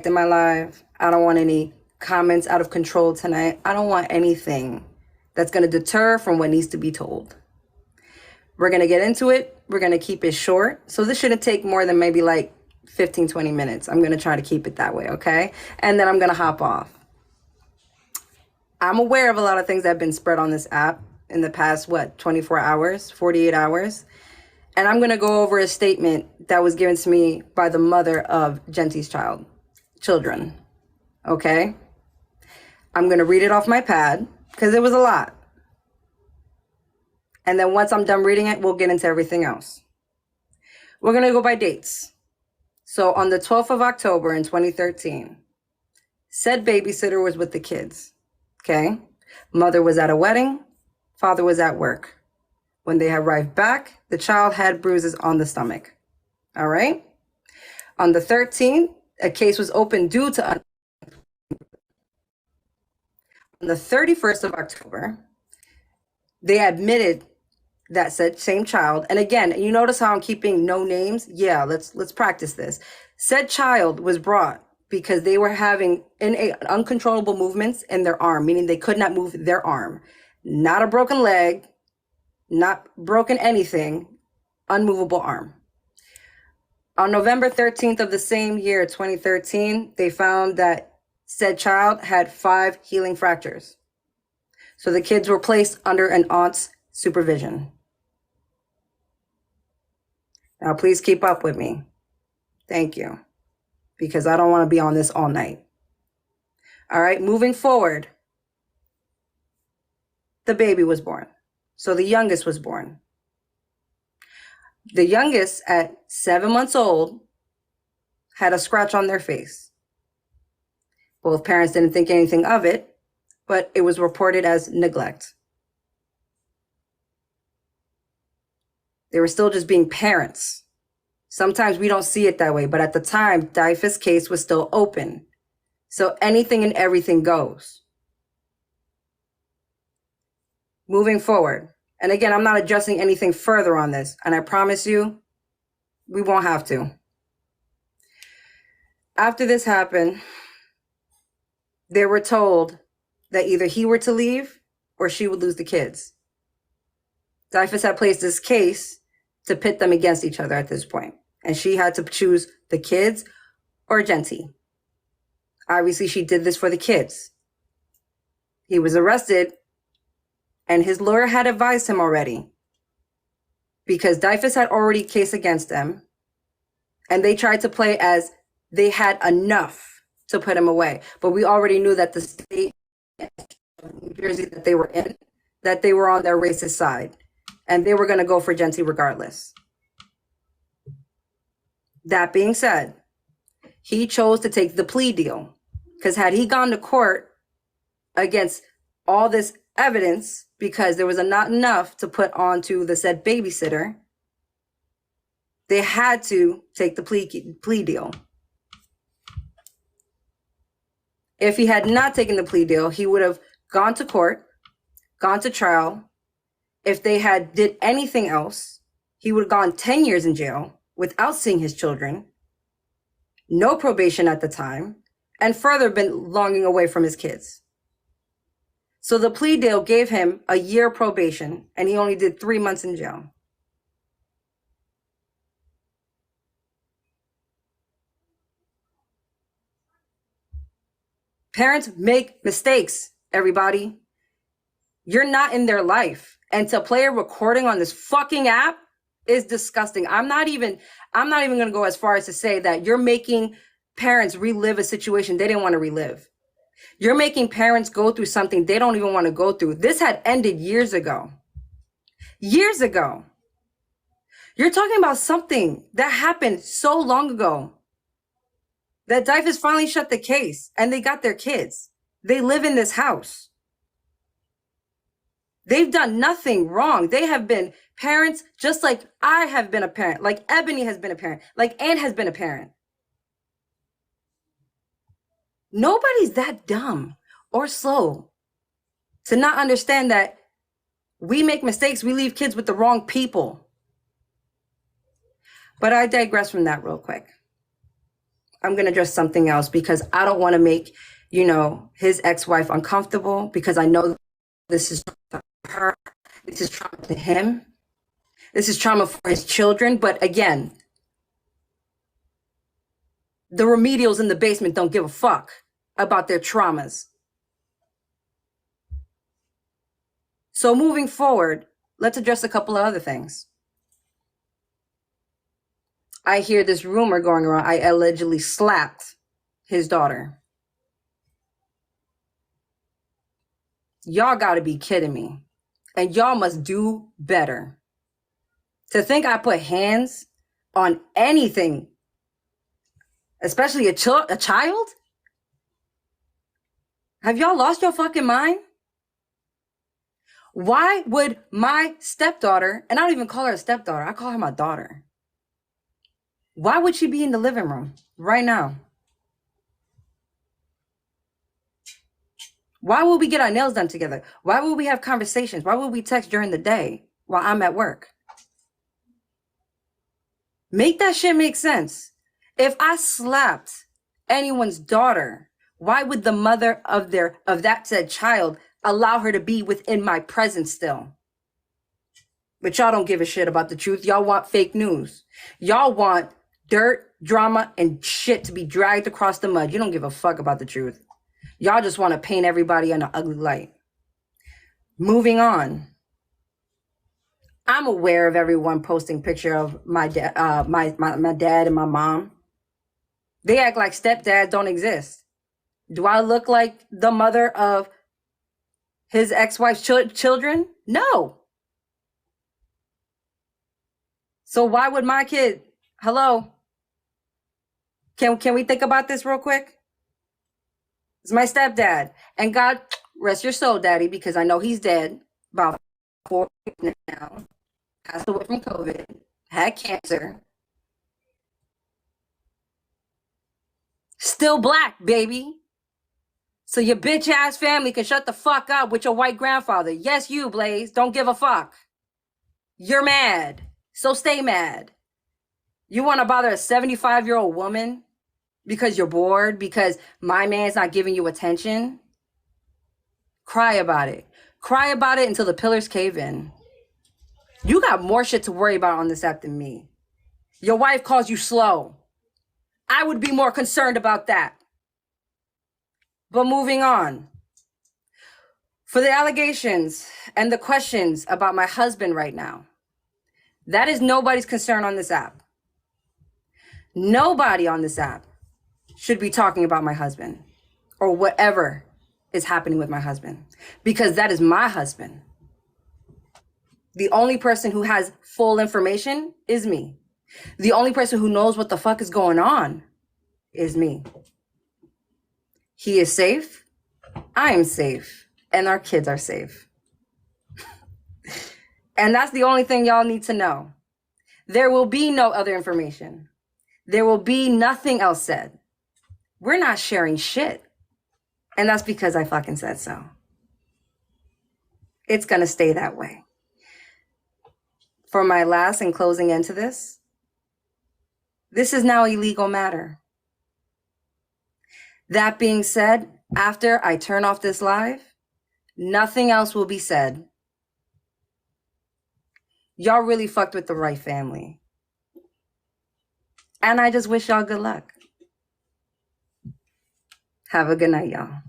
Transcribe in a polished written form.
in my life. I don't want any comments out of control tonight. I don't want anything that's going to deter from what needs to be told. We're going to get into it. We're going to keep it short. So this shouldn't take more than maybe like 15, 20 minutes. I'm going to try to keep it that way, okay? And then I'm going to hop off. I'm aware of a lot of things that have been spread on this app in the past, 24 hours, 48 hours. And I'm going to go over a statement that was given to me by the mother of Genti's children. Okay? I'm going to read it off my pad because it was a lot. And then once I'm done reading it, we'll get into everything else. We're going to go by dates. So on the 12th of October in 2013, said babysitter was with the kids. Okay? Mother was at a wedding. Father was at work. When they arrived back, the child had bruises on the stomach. All right? On the 13th, a case was opened due to... On the 31st of October, they admitted that said same child, and again, you notice how I'm keeping no names? Yeah, let's practice this. Said child was brought because they were having uncontrollable movements in their arm, meaning they could not move their arm. Not a broken leg, not broken anything, unmovable arm. On November 13th of the same year, 2013, they found that said child had 5 healing fractures. So the kids were placed under an aunt's supervision. Now, please keep up with me. Thank you. Because I don't want to be on this all night. All right, moving forward. The baby was born. So the youngest was born. The youngest, at 7 months old, had a scratch on their face. Both parents didn't think anything of it, but it was reported as neglect. They were still just being parents. Sometimes we don't see it that way, but at the time, DYFS case was still open. So anything and everything goes. Moving forward. And again, I'm not addressing anything further on this. And I promise you, we won't have to. After this happened, they were told that either he were to leave or she would lose the kids. DYFS had placed this case to pit them against each other at this point. And she had to choose the kids or Genty. Obviously, she did this for the kids. He was arrested, and his lawyer had advised him already because DYFS had already case against them, and they tried to play as they had enough to put him away. But we already knew that the state of New Jersey that they were in, that they were on their racist side. And they were going to go for Genty regardless. That being said, he chose to take the plea deal. Because had he gone to court against all this evidence, because there was not enough to put onto the said babysitter, they had to take the plea deal. If he had not taken the plea deal, he would have gone to court, gone to trial. If they had did anything else, he would have gone 10 years in jail without seeing his children, no probation at the time, and further been longing away from his kids. So the plea deal gave him a year probation, and he only did 3 months in jail. Parents make mistakes, everybody. You're not in their life. And to play a recording on this fucking app is disgusting. I'm not even going to go as far as to say that you're making parents relive a situation they didn't want to relive. You're making parents go through something they don't even want to go through. This had ended years ago. Years ago. You're talking about something that happened so long ago that DYFS finally shut the case and they got their kids. They live in this house. They've done nothing wrong. They have been parents just like I have been a parent, like Ebony has been a parent, like Ann has been a parent. Nobody's that dumb or slow to not understand that we make mistakes. We leave kids with the wrong people. But I digress from that real quick. I'm going to address something else because I don't want to make, his ex-wife uncomfortable because I know this is her. This is trauma to him. This is trauma for his children. But again, the remedials in the basement don't give a fuck about their traumas. So moving forward, let's address a couple of other things. I hear this rumor going around. I allegedly slapped his daughter. Y'all got to be kidding me. And y'all must do better. To think I put hands on anything, especially a child? Have y'all lost your fucking mind? Why would my stepdaughter, and I don't even call her a stepdaughter, I call her my daughter. Why would she be in the living room right now? Why would we get our nails done together? Why would we have conversations? Why would we text during the day while I'm at work? Make that shit make sense. If I slapped anyone's daughter, why would the mother of that said child allow her to be within my presence still? But y'all don't give a shit about the truth. Y'all want fake news. Y'all want dirt, drama, and shit to be dragged across the mud. You don't give a fuck about the truth. Y'all just want to paint everybody in an ugly light. Moving on. I'm aware of everyone posting picture of my dad, my dad and my mom. They act like stepdads don't exist. Do I look like the mother of his ex-wife's children? No. So why would my kid? Hello. Can we think about this real quick? It's my stepdad, and God rest your soul, Daddy, because I know he's dead. About 4 years now. Passed away from COVID. Had cancer. Still black, baby. So your bitch ass family can shut the fuck up with your white grandfather. Yes, you, Blaze. Don't give a fuck. You're mad. So stay mad. You want to bother a 75-year-old woman because you're bored, because my man's not giving you attention? Cry about it. Cry about it until the pillars cave in. You got more shit to worry about on this app than me. Your wife calls you slow. I would be more concerned about that. But moving on. For the allegations and the questions about my husband right now, that is nobody's concern on this app. Nobody on this app should be talking about my husband or whatever is happening with my husband, because that is my husband. The only person who has full information is me. The only person who knows what the fuck is going on is me. He is safe. I am safe. And our kids are safe. And that's the only thing y'all need to know. There will be no other information. There will be nothing else said. We're not sharing shit. And that's because I fucking said so. It's gonna stay that way. For my last and closing into this is now a legal matter. That being said, after I turn off this live, nothing else will be said. Y'all really fucked with the right family. And I just wish y'all good luck. Have a good night, y'all.